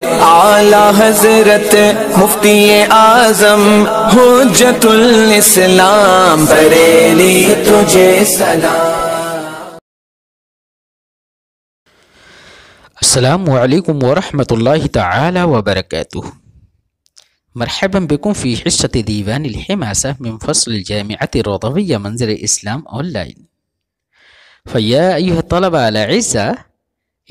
اعلی حضرت مفتی اعظم حجت الاسلام بریلی تجھے سلام۔ السلام علیکم ورحمۃ اللہ تعالی وبرکاتہ۔ مرحبا بكم في حصة ديوان الحماسة من فصل الجامعة الرضوية منزل الإسلام أونلاين. فيا أيها الطلبة الأعزاء،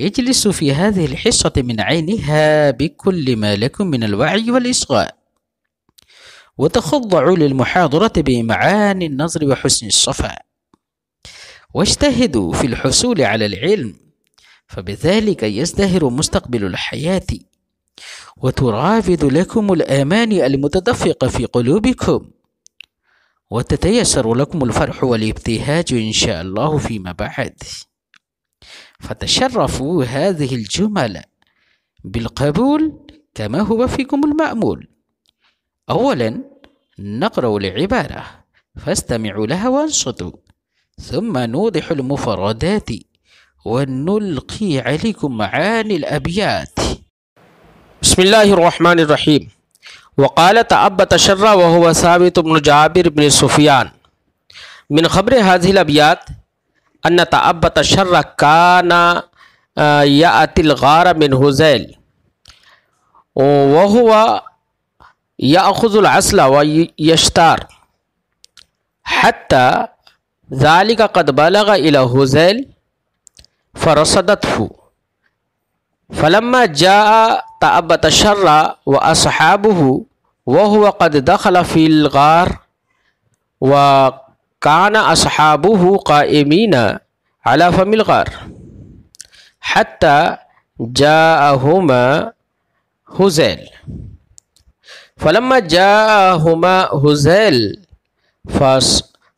اجلسوا في هذه الحصة من عينها بكل ما لكم من الوعي والإصغاء، وتخضعوا للمحاضرة بإمعان النظر وحسن الصفاء، واجتهدوا في الحصول على العلم، فبذلك يزدهر مستقبل الحياة، وترافد لكم الآمال المتدفقة في قلوبكم، وتتيسر لكم الفرح والابتهاج إن شاء الله فيما بعد. فتشرفوا هذه الجمل بالقبول كما هو فيكم المأمول. أولا نقرأ العبارة فاستمعوا لها وانصتوا، ثم نوضح المفردات ونلقي عليكم معاني الأبيات. بسم الله الرحمن الرحيم. وقال تعبت شر وهو ثابت بن جابر بن سفيان. من خبر هذه الأبيات أن تعبت الشر كان يأتي الغار من هزيل، وهو يأخذ العسل ويشتار، حتى ذلك قد بلغ إلى هزيل فرصدته. فلما جاء تعبت الشر وأصحابه وهو قد دخل في الغار، وكان أصحابه قائمين على فم الغار، حتى جاءهما هزيل. فلما جاءهما هزيل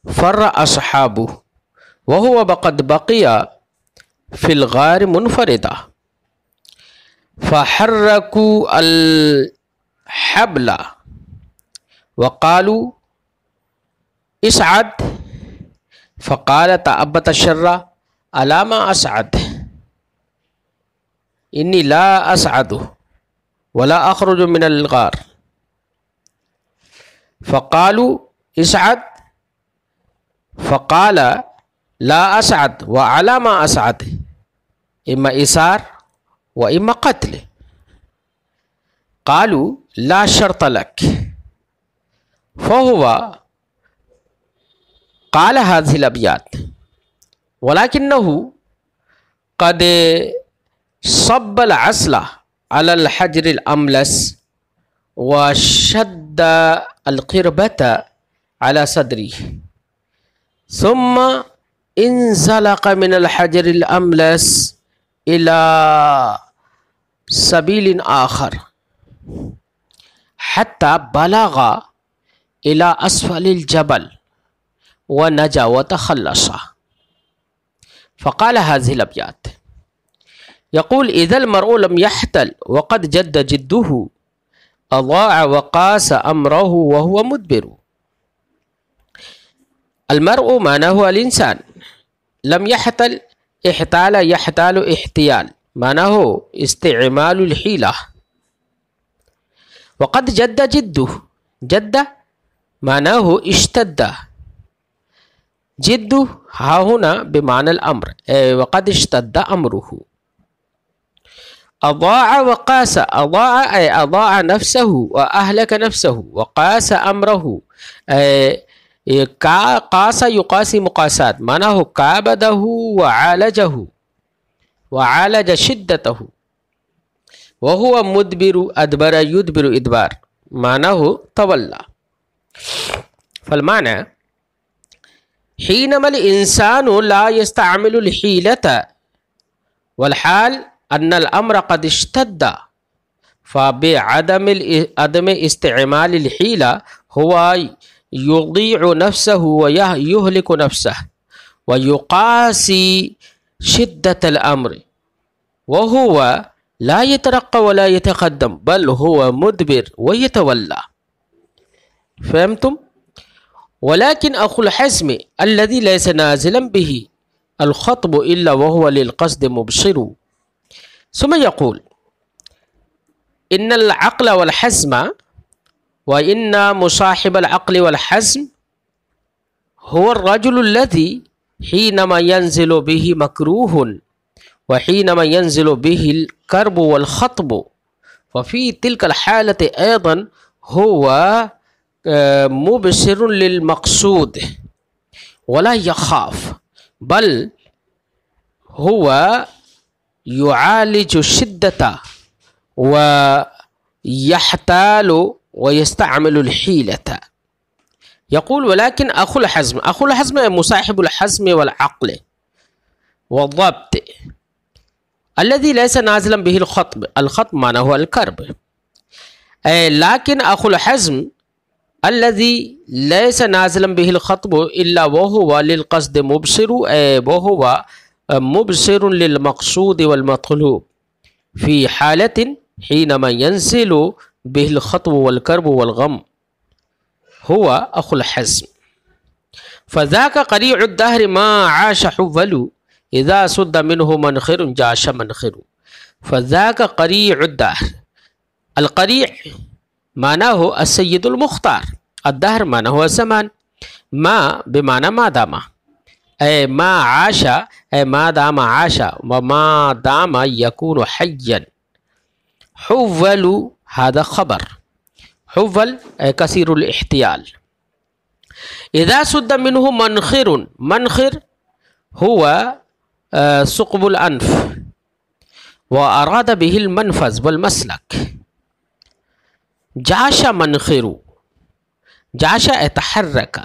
فر أصحابه وهو قد بقي في الغار منفردا، فحركوا الحبل وقالوا اسعد. فقال تعبت الشر ألا ما أسعد؟ إني لا أسعد ولا أخرج من الغار. فقالوا اسعد. فقال لا أسعد وعلى ما أسعد؟ إما إسار وإما قتل. قالوا لا شرط لك. فهو قال هذه الأبيات ولكنه قد صب العسل على الحجر الأملس وشد القربة على صدره، ثم انزلق من الحجر الأملس إلى سبيل آخر حتى بلغ إلى أسفل الجبل ونجا وتخلص. فقال هذه الأبيات يقول إذا المرء لم يحتل وقد جد جده، أضاع وقاس أمره وهو مدبر. المرء معناه الإنسان، لم يحتل احتال يحتال احتيال، معناه استعمال الحيلة. وقد جد جده، جد معناه اشتد، جد ها هنا بمعنى الأمر، وقد اشتد أمره. أضاع وقاس، أضاع أي أضاع نفسه وأهلك نفسه، وقاس أمره قاس يقاسي مقاسات، معناه كابده وعالجه وعالج شدته. وهو مدبر أدبر يدبر إدبار، معناه تولى. فالمعنى حينما الإنسان لا يستعمل الحيلة، والحال أن الأمر قد اشتد، فبعدم استعمال الحيلة هو يضيع نفسه ويهلك نفسه ويقاسي شدة الأمر، وهو لا يترقى ولا يتقدم، بل هو مدبر ويتولى. فهمتم؟ ولكن أخو الحزم الذي ليس نازلا به الخطب إلا وهو للقصد مبصر. ثم يقول إن العقل والحزم وإن مصاحب العقل والحزم هو الرجل الذي حينما ينزل به مكروه وحينما ينزل به الكرب والخطب، وفي تلك الحالة أيضا هو مبصر للمقصود ولا يخاف، بل هو يعالج الشدة ويحتال ويستعمل الحيلة. يقول ولكن أخو الحزم مصاحب الحزم والعقل والضبط الذي ليس نازلا به الخطب معناه الكرب، لكن أخو الحزم الذي ليس نازلا به الخطب إلا وهو للقصد مبصر، وهو مبصر للمقصود والمطلوب في حالة حينما ينزل به الخطب والكرب والغم، هو أخو الحزم. فذاك قريع الدهر ما عاش حول، إذا سد منه منخر جاش منخر. فذاك قريع الدهر، القريع معناه السيد المختار، الدهر معناه الزمان، ما بمعنى ما دام، أي ما عاش، أي ما دام عاش وما دام يكون حيا. حول هذا خبر، حول كثير الاحتيال. إذا سد منه منخر، منخر هو ثقب الأنف وأراد به المنفذ والمسلك. جاش منخر، جاش يتحرك،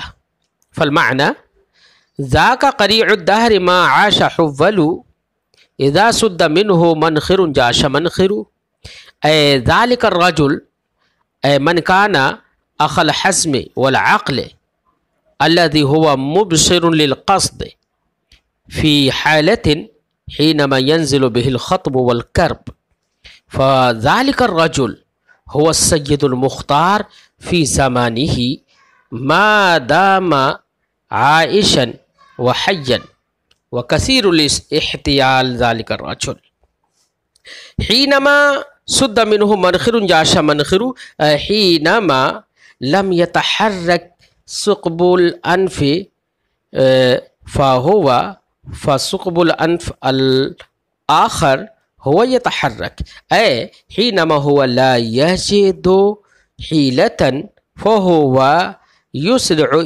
فالمعنى ذاك قريع الدهر ما عاش حول، إذا سد منه منخر جاش منخر. أي ذلك الرجل من كان أخ الحزم والعقل الذي هو مبصر للقصد في حالة حينما ينزل به الخطب والكرب، فذلك الرجل هو السيد المختار في زمانه ما دام عائشا وحيا، وكثير الاحتيال ذلك الرجل. حينما سد منه منخر جاش منخر، حينما لم يتحرك ثقب الأنف فثقب الأنف الآخر هو يتحرك، أي حينما هو لا يجد حيلة فهو يسرع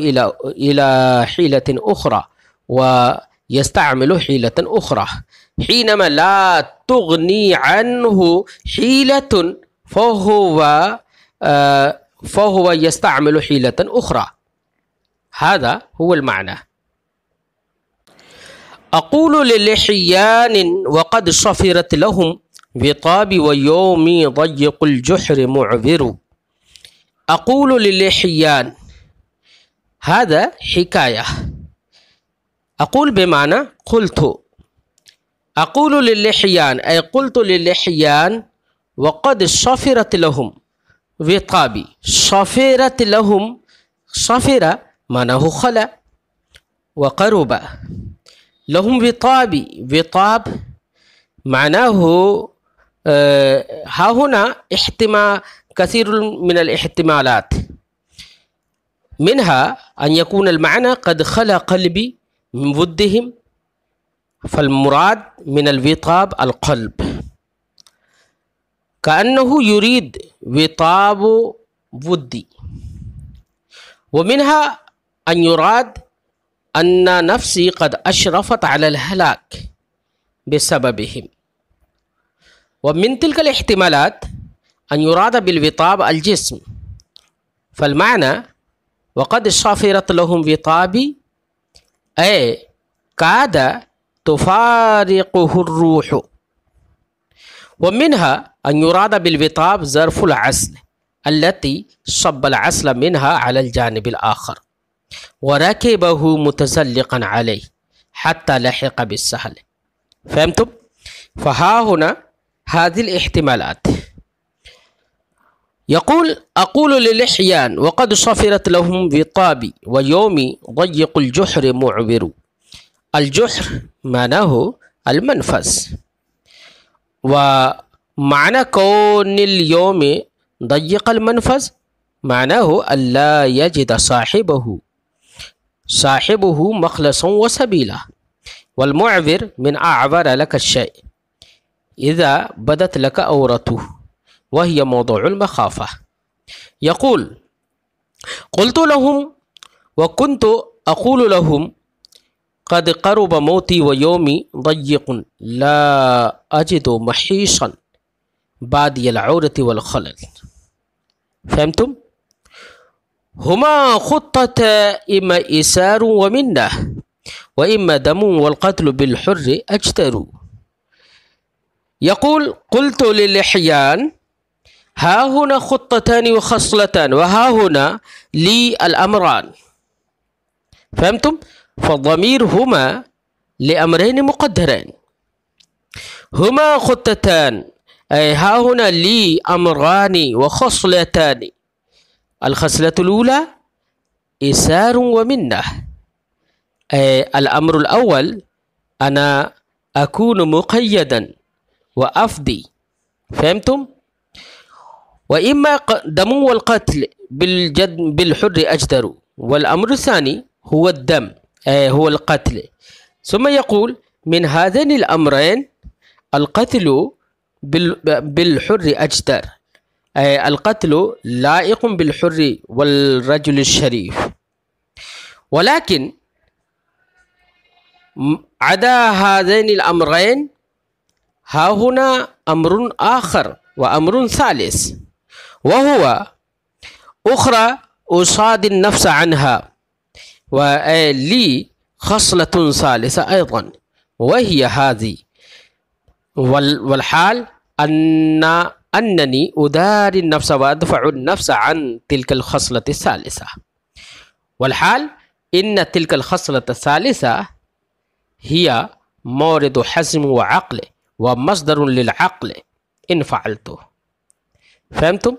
إلى حيلة أخرى ويستعمل حيلة أخرى. حينما لا تغني عنه حيلة فهو يستعمل حيلة أخرى. هذا هو المعنى. أقول للحيان وقد صفرت لهم بطاب ويومي ضيق الجحر معذر. أقول للحيان، هذا حكاية. أقول بمعنى قلت، أقول للحيان أي قلت للحيان وقد صفرت لهم بطاب. صفرت لهم، صفر معناه خلا وقرب، لهم بطاب، بطاب معناه ها هنا احتمال، كثير من الاحتمالات، منها أن يكون المعنى قد خلا قلبي من ودهم، فالمراد من الوطاب القلب، كأنه يريد وطاب ودي. ومنها أن يراد أن نفسي قد أشرفت على الهلاك بسببهم. ومن تلك الاحتمالات أن يراد بالوطاب الجسم، فالمعنى وقد صفرت لهم وطابي أي كاد تفارقه الروح. ومنها أن يراد بالوطاب ظرف العسل التي صب العسل منها على الجانب الآخر وركبه متزلقا عليه حتى لحق بالسهل. فهمتم؟ فها هنا هذه الاحتمالات. يقول أقول للحيان وقد صفرت لهم بطابي ويومي ضيق الجحر معبر. الجحر معناه المنفذ، معنى كون اليوم ضيق المنفذ معناه ألا يجد صاحبه مخلصا وسبيلا، والمعذر من أعذر لك الشيء إذا بدت لك أورته وهي موضوع المخافة. يقول قلت لهم وكنت أقول لهم قد قرب موتي ويومي ضيق لا أجد محيصا بادي العورة والخلل. فهمتم؟ هما خطة إما إيسار ومنة وإما دم والقتل بالحر أجتر. يقول قلت للحيان ها هنا خطتان وخصلتان وها هنا لي الأمران. فهمتم؟ فالضمير هما لأمرين مقدرين، هما خطتان أي ها هنا لي أمران وخصلتان. الخصلة الأولى إيسار ومنة، الأمر الأول أنا أكون مقيدا وأفدي. فهمتم؟ وإما دم والقتل بالحر أجدر. والأمر الثاني هو الدم هو القتل. ثم يقول من هذين الأمرين القتل بالحر أجدر، القتل لائق بالحر والرجل الشريف. ولكن عدا هذين الأمرين ها هنا أمر آخر وأمر ثالث، وهو أخرى أصاد النفس عنها، ولي خصلة ثالثة أيضا وهي هذه. والحال أنني أداري النفس وأدفع النفس عن تلك الخصلة الثالثة. والحال إن تلك الخصلة الثالثة هي مورد حزم وعقل ومصدر للعقل إن فعلته. فهمتم؟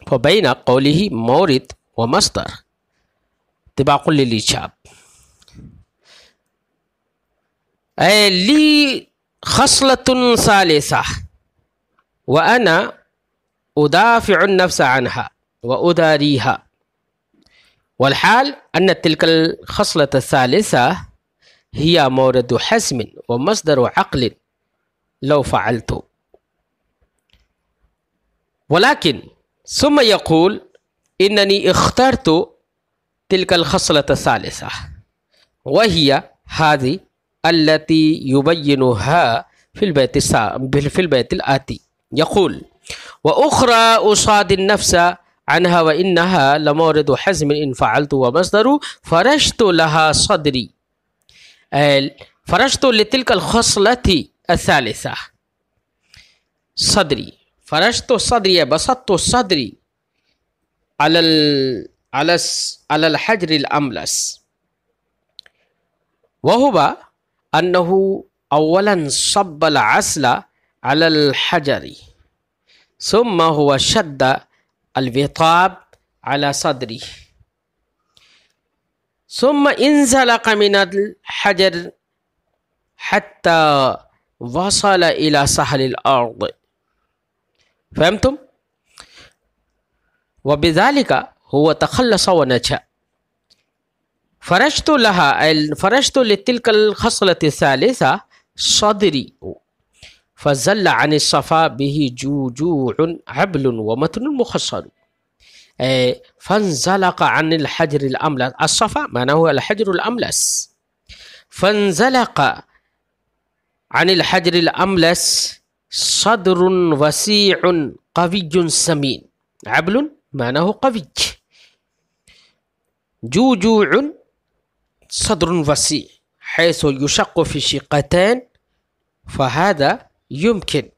فبين قوله مورد ومصدر طباق للإيجاب. لي خصلة ثالثة وأنا أدافع النفس عنها وأداريها. والحال أن تلك الخصلة الثالثة هي مورد حزم ومصدر عقل لو فعلت. ولكن ثم يقول إنني اخترت تلك الخصلة الثالثة وهي هذه التي يبينها في البيت الآتي. يقول وأخرى أصاد النفس عنها وإنها لمورد حزم إن فعلت ومصدر فرشت لها صدري، فرشت لتلك الخصلة الثالثة صدري، فرشت صدري بسطت صدري على الحجر الأملس، وهو أنه أولا صب العسل على الحجر ثم هو شد الوطاب على صدري ثم انزلق من الحجر حتى وصل إلى سهل الأرض. فهمتم؟ وبذلك هو تخلص ونجا. فرشت لتلك الخصلة الثالثة صدري فزل عن الصفا به جوجوع عبل ومتن مخصر، فانزلق عن الحجر الأملس. الصفا معناه الحجر الأملس. فانزلق عن الحجر الأملس صدر وسيع قوي سمين. عبل معناه قوي، جوجوع صدر وسيع حيث يشق في شقتين فهذا يمكن،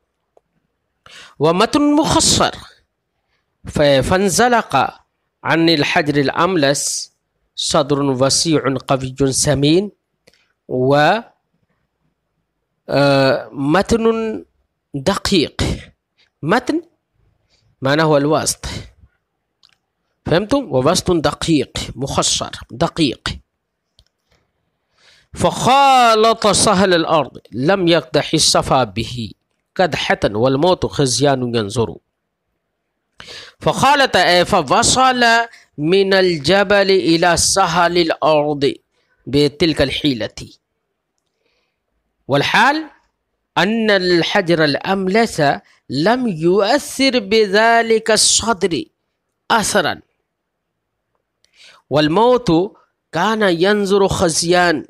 ومتن مخصر. فانزلق عن الحجر الأملس صدر وسيع قوي سمين ومتن دقيق. متن معناه الوسط. فهمتم؟ ووسط دقيق مخصر دقيق. فخالط سهل الأرض لم يقدح الصفا به قدحة والموت خزيان ينظر فخالت فوصل من الجبل إلى سهل الأرض بتلك الحيلة والحال أن الحجر الأملس لم يؤثر بذلك الصدر أثرا والموت كان ينظر خزيان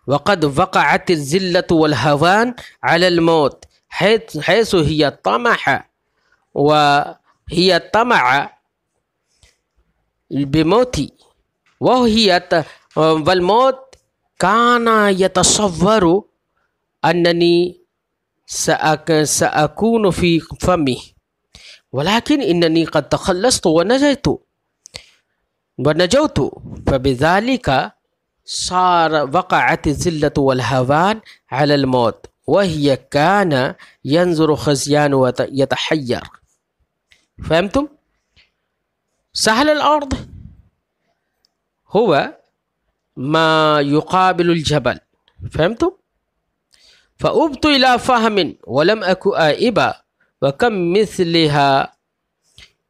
وقد وقعت الذلة والهوان على الموت حيث هي طمع بموتي والموت كان يتصور أنني سأكون في فمه ولكن إنني قد تخلصت ونجوت فبذلك وقعت الذلة والهوان على الموت وهي كان ينظر خزيان ويتحير. فهمتم؟ سهل الأرض هو ما يقابل الجبل. فهمتم؟ فأبت إلى فهم ولم أك آئبا وكم مثلها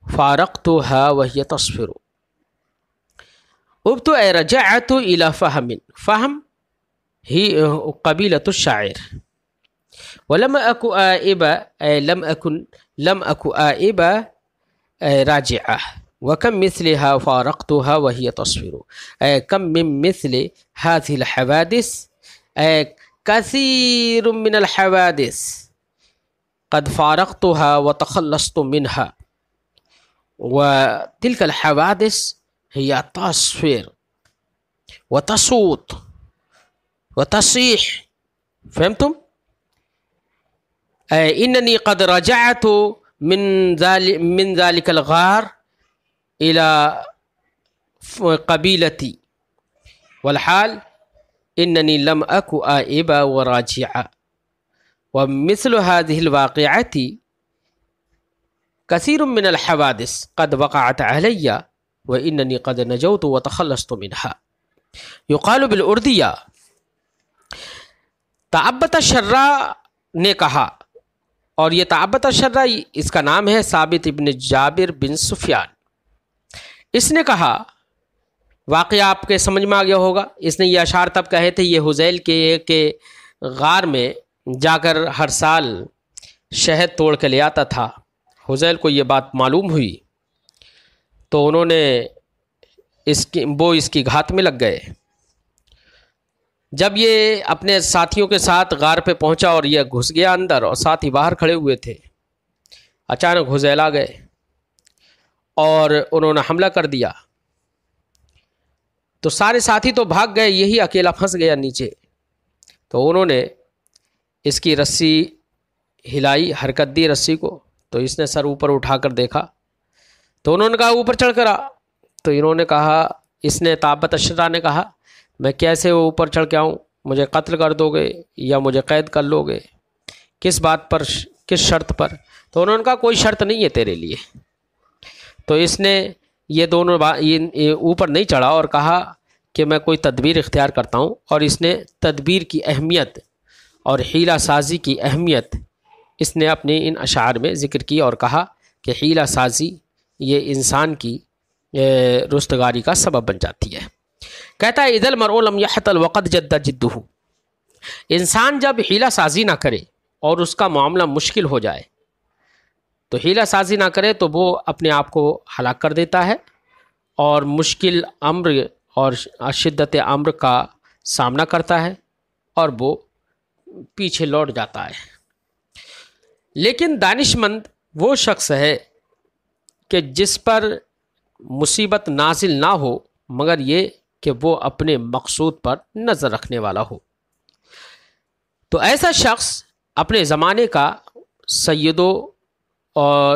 فارقتها وهي تصفر. أبت أي رجعت إلى فهم. فهم هي قبيلة الشاعر. ولم أك آئبا أي لم أك آئبا أي راجعة. وكم مثلها فارقتها وهي تصفر أي كم من مثل هذه الحوادث أي كثير من الحوادث قد فارقتها وتخلصت منها وتلك الحوادث هي تصفر وتصوت وتصيح. فهمتم؟ إنني قد رجعت من ذلك الغار إلى قبيلتي والحال إنني لم أك آئبا وراجعا ومثل هذه الواقعة كثير من الحوادث قد وقعت علي وإنني قد نجوت وتخلصت منها. يقال بالأردية تعبت الشرا نے کہا اور یہ تعبت الشرا اس کا نام ہے ثابت ابن جابر بن سفیان. اس نے کہا واقعہ آپ کے سمجھ میں آ گیا ہوگا. اس نے یہ اشعار تب کہے تھے. یہ حذیل کے غار میں جا کر ہر سال شہد توڑ کے لے آتا تھا. حذیل کو یہ بات معلوم ہوئی تو انہوں نے اس کی گھات میں لگ گئے. جب یہ اپنے ساتھیوں کے ساتھ غار پہ پہنچا اور یہ گھس گیا اندر اور ساتھی باہر کھڑے ہوئے تھے, اچانک حذیل آ گئے اور انہوں نے حملہ کر دیا. تو سارے ساتھی تو بھاگ گئے, یہی اکیلا پھنس گیا نیچے. تو انہوں نے اس کی رسی ہلائی, حرکت دی رسی کو, تو اس نے سر اوپر اٹھا کر دیکھا تو انہوں نے کہا اوپر چڑھ کر آ. تو انہوں نے کہا, اس نے تعبت الشرا نے کہا میں کیسے اوپر چڑھ کے آؤں, مجھے قتل کر دو گے یا مجھے قید کر لو گے, کس بات پر, کس شرط پر؟ تو انہوں نے کہا کوئی شرط نہیں ہے تیرے لیے. تو اس نے یہ دونوں اوپر نہیں چڑھا اور کہا کہ میں کوئی تدبیر اختیار کرتا ہوں. اور اس نے تدبیر کی اہمیت اور حیلہ سازی کی اہمیت اس نے اپنے ان اشعار میں ذکر کی اور کہا کہ حیلہ سازی یہ انسان کی رستگاری کا سبب بن جاتی ہے. کہتا ہے اذا المرء لم يحتل وقد جد جده. انسان جب حیلہ سازی نہ کرے اور اس کا معاملہ مشکل ہو جائے, تو حیلہ سازی نہ کرے تو وہ اپنے آپ کو ہلاک کر دیتا ہے اور مشکل امر اور شدت امر کا سامنا کرتا ہے اور وہ پیچھے لوٹ جاتا ہے. لیکن دانش مند وہ شخص ہے کہ جس پر مصیبت نازل نہ ہو مگر یہ کہ وہ اپنے مقصود پر نظر رکھنے والا ہو. تو ایسا شخص اپنے زمانے کا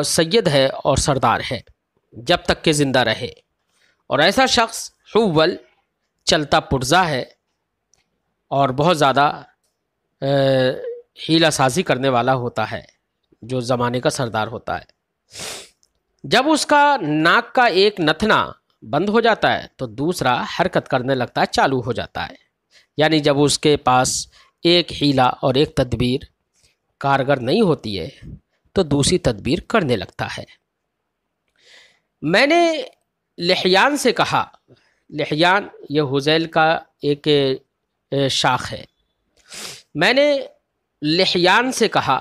سید ہے اور سردار ہے جب تک کہ زندہ رہے. اور ایسا شخص حول چلتا پرزا ہے اور بہت زیادہ حیلہ سازی کرنے والا ہوتا ہے جو زمانے کا سردار ہوتا ہے. جب اس کا ناک کا ایک نتنا بند ہو جاتا ہے تو دوسرا حرکت کرنے لگتا ہے, چالو ہو جاتا ہے. یعنی جب اس کے پاس ایک حیلہ اور ایک تدبیر کارگر نہیں ہوتی ہے تو دوسری تدبیر کرنے لگتا ہے۔ میں نے لحیان سے کہا، لحیان یہ حذیل کا ایک شاخ ہے، میں نے لحیان سے کہا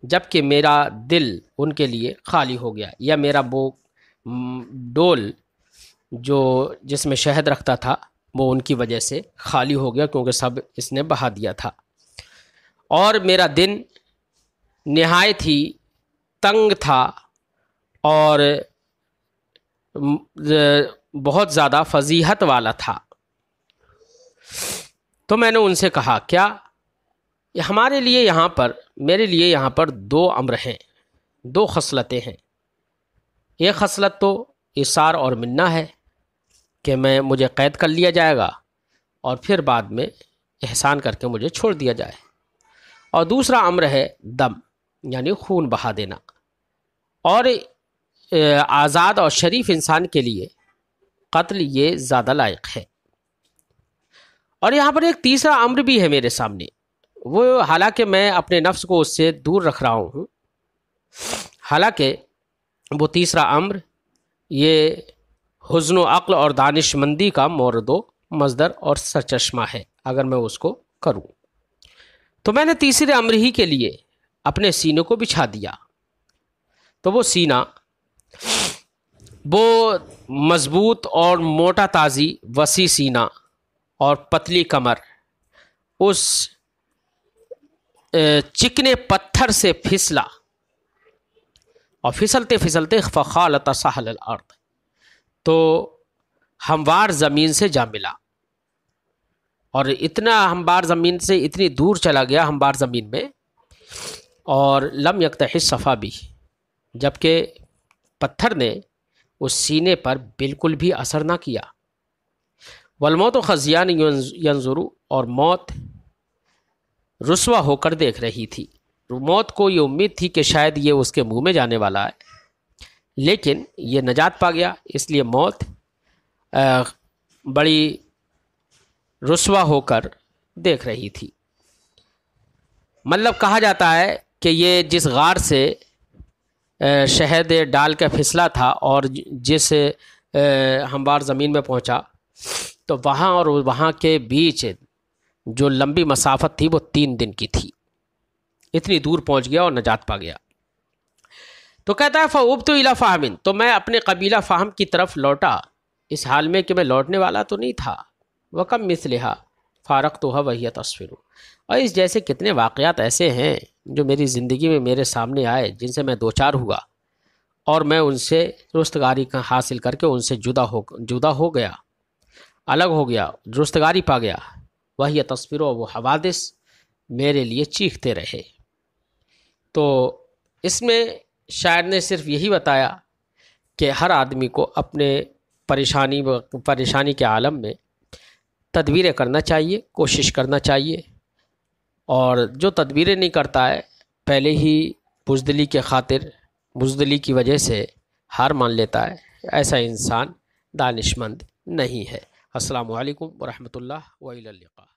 جب کہ میرا دل ان کے لیے خالی ہو گیا، یا میرا وہ ڈول جو جس میں شہد رکھتا تھا وہ ان کی وجہ سے خالی ہو گیا، کیونکہ سب اس نے بہا دیا تھا، اور میرا دن نہایت ہی تنگ تھا اور بہت زیادہ فضیحت والا تھا۔ تو میں نے ان سے کہا کیا ہمارے لیے یہاں پر، میرے لیے یہاں پر دو امر ہیں، دو خصلتیں ہیں۔ ایک خصلت تو اثار اور منہ ہے کہ مجھے قید کر لیا جائے گا اور پھر بعد میں احسان کر کے مجھے چھوڑ دیا جائے، اور دوسرا امر ہے دم، یعنی خون بہا دینا، اور آزاد اور شریف انسان کے لیے قتل یہ زیادہ لائق ہے۔ اور یہاں پر ایک تیسرا امر بھی ہے میرے سامنے، وہ حالانکہ میں اپنے نفس کو اس سے دور رکھ رہا ہوں، حالانکہ وہ تیسرا امر یہ حزن و عقل اور دانش مندی کا مورد و مصدر اور سرچشمہ ہے اگر میں اس کو کروں۔ تو میں نے تیسرے امر ہی کے لیے اپنے سینے کو بچھا دیا، تو وہ سینہ، وہ مضبوط اور موٹا تازی وسیع سینہ اور پتلی کمر اس چکنے پتھر سے پھسلا، اور پھسلتے پھسلتے فخالط ساحل الارض، تو ہموار زمین سے جا ملا، اور اتنا ہموار زمین سے اتنی دور چلا گیا ہموار زمین میں، اور لم یقتحش صفا بھی، جبکہ پتھر نے اس سینے پر بالکل بھی اثر نہ کیا۔ والموت خزیان ینظر، اور موت رسوا ہو کر دیکھ رہی تھی۔ موت کو یہ امید تھی کہ شاید یہ اس کے منہ میں جانے والا ہے، لیکن یہ نجات پا گیا، اس لیے موت بڑی رسوا ہو کر دیکھ رہی تھی۔ مطلب کہا جاتا ہے کہ یہ جس غار سے شہد ڈال کے پھسلا تھا اور جس ہموار زمین میں پہنچا، تو وہاں اور وہاں کے بیچ جو لمبی مسافت تھی وہ 3 دن کی تھی، اتنی دور پہنچ گیا اور نجات پا گیا۔ تو کہتا ہے فَعُبْتُ إِلَىٰ فَحْمٍ، تو میں اپنے قبیلہ فہم کی طرف لوٹا، اس حال میں کہ میں لوٹنے والا تو نہیں تھا۔ وَكَمْ مِثْلِهَا فَارَقْتُهَا وَهِيَ تَصْفِرُ، اور اس جیسے کتنے واقعات ایسے ہیں جو میری زندگی میں میرے سامنے آئے، جن سے میں دوچار ہوا اور میں ان سے رستگاری حاصل کر کے ان سے جدا ہو گیا، الگ ہو گیا، رستگاری پا گیا۔ وہی تصویر، وہ حوادث میرے لیے چیختے رہے۔ تو اس میں شاعر نے صرف یہی بتایا کہ ہر آدمی کو اپنے پریشانی کے عالم میں تدبیریں کرنا چاہیے، کوشش کرنا چاہیے، اور جو تدبیریں نہیں کرتا ہے پہلے ہی بزدلی کے خاطر، بزدلی کی وجہ سے ہار مان لیتا ہے، ایسا انسان دانشمند نہیں ہے۔ السلام علیکم ورحمۃ اللہ وإلی اللقاء۔